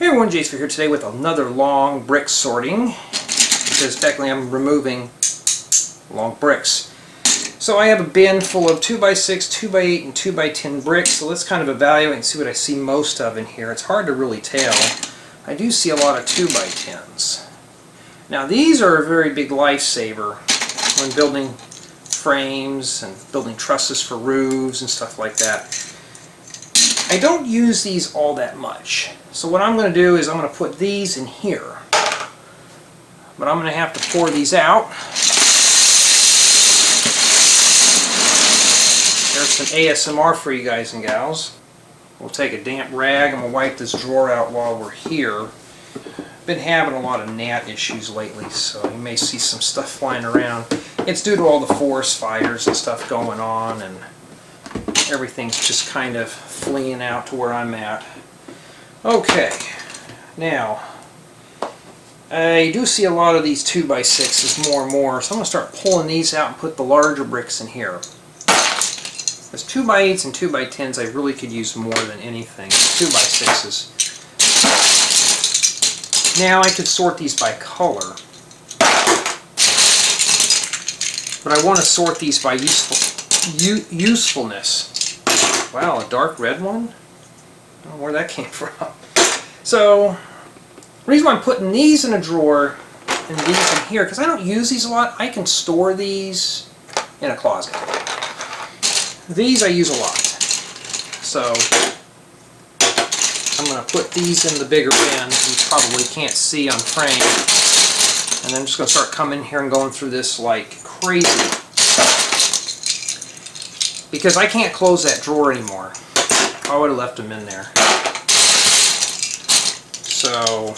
Hey everyone, Jason here today with another long brick sorting, because technically I'm removing long bricks. So I have a bin full of 2x6, 2x8, and 2x10 bricks, so let's kind of evaluate and see what I see most of in here. It's hard to really tell. I do see a lot of 2x10s. Now these are a very big lifesaver when building frames and building trusses for roofs and stuff like that. I don't use these all that much. So what I'm going to do is I'm going to put these in here. But I'm going to have to pour these out. There's some ASMR for you guys and gals. We'll take a damp rag and we'll wipe this drawer out while we're here. Been having a lot of gnat issues lately, so you may see some stuff flying around. It's due to all the forest fires and stuff going on, and everything's just kind of fleeing out to where I'm at. Okay, now I do see a lot of these 2x6s more and more, so I'm going to start pulling these out and put the larger bricks in here. Because 2x8s and 2x10s I really could use more than anything. 2x6s. Now I could sort these by color, but I want to sort these by usefulness. Wow, a dark red one? I don't know where that came from. So, the reason why I'm putting these in a drawer and these in here, because I don't use these a lot, I can store these in a closet. These I use a lot. So, I'm going to put these in the bigger bin. You probably can't see on frame. And then I'm just going to start coming here and going through this like crazy. Because I can't close that drawer anymore. I would have left them in there. So,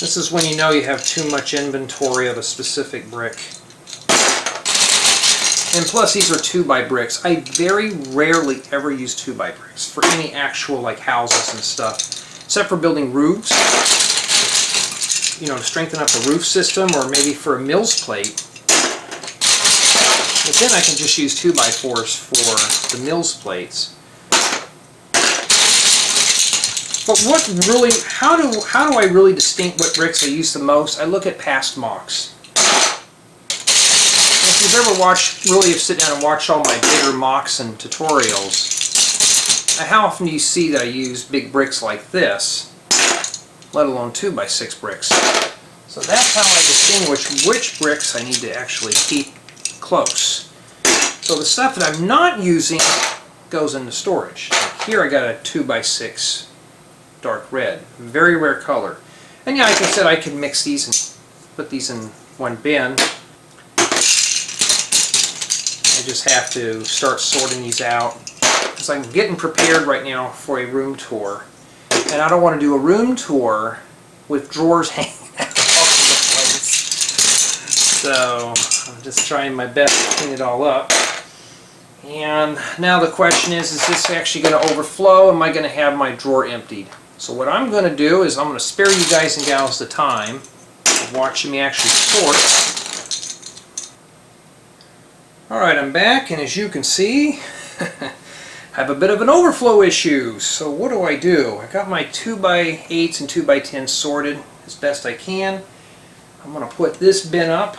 this is when you know you have too much inventory of a specific brick. And plus these are 2x bricks. I very rarely ever use 2x bricks for any actual like houses and stuff. Except for building roofs. You know, to strengthen up the roof system, or maybe for a mill's plate. But then I can just use 2x4s for the mill's plates. But what really, how do I really distinct what bricks I use the most? I look at past MOCs. If you've ever watched, really have sit down and watched all my bigger MOCs and tutorials, how often do you see that I use big bricks like this, let alone 2x6 bricks? So that's how I distinguish which bricks I need to actually keep close. So the stuff that I'm not using goes into storage. Like here I got a 2x6 dark red, very rare color. And yeah, like I said, I can mix these and put these in one bin. I just have to start sorting these out because I'm getting prepared right now for a room tour. And I don't want to do a room tour with drawers hanging out all over the place. So I'm just trying my best to clean it all up. And now the question is this actually going to overflow? Am I going to have my drawer emptied? So what I'm going to do is I'm going to spare you guys and gals the time of watching me actually sort. Alright, I'm back, and as you can see, I have a bit of an overflow issue. So what do? I got my 2x8s and 2x10s sorted as best I can. I'm going to put this bin up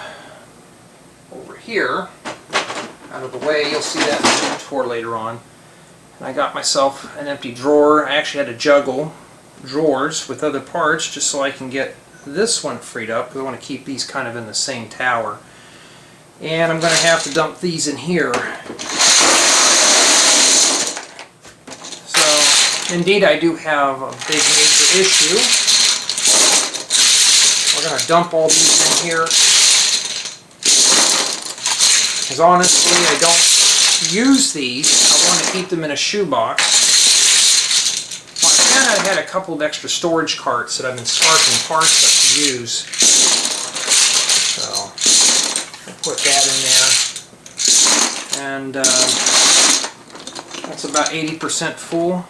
over here, out of the way. You'll see that in the room tour later on. And I got myself an empty drawer. I actually had to juggle drawers with other parts just so I can get this one freed up, because I want to keep these kind of in the same tower. And I'm going to have to dump these in here. So, indeed I do have a big major issue. We're going to dump all these in here. Because honestly, I don't use these. I want to keep them in a shoebox. Well, I had a couple of extra storage carts that I've been sparking parts up to use. So, I'll put that in there. And that's about 80% full.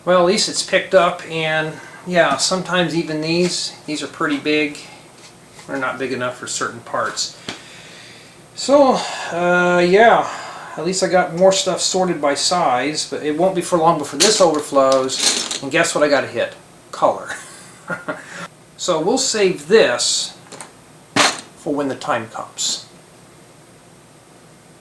Well, at least it's picked up, and yeah, sometimes even these are pretty big. They're not big enough for certain parts. So, yeah, At least I got more stuff sorted by size, but it won't be for long before this overflows. And guess what I got to hit? Color. So we'll save this for when the time comes.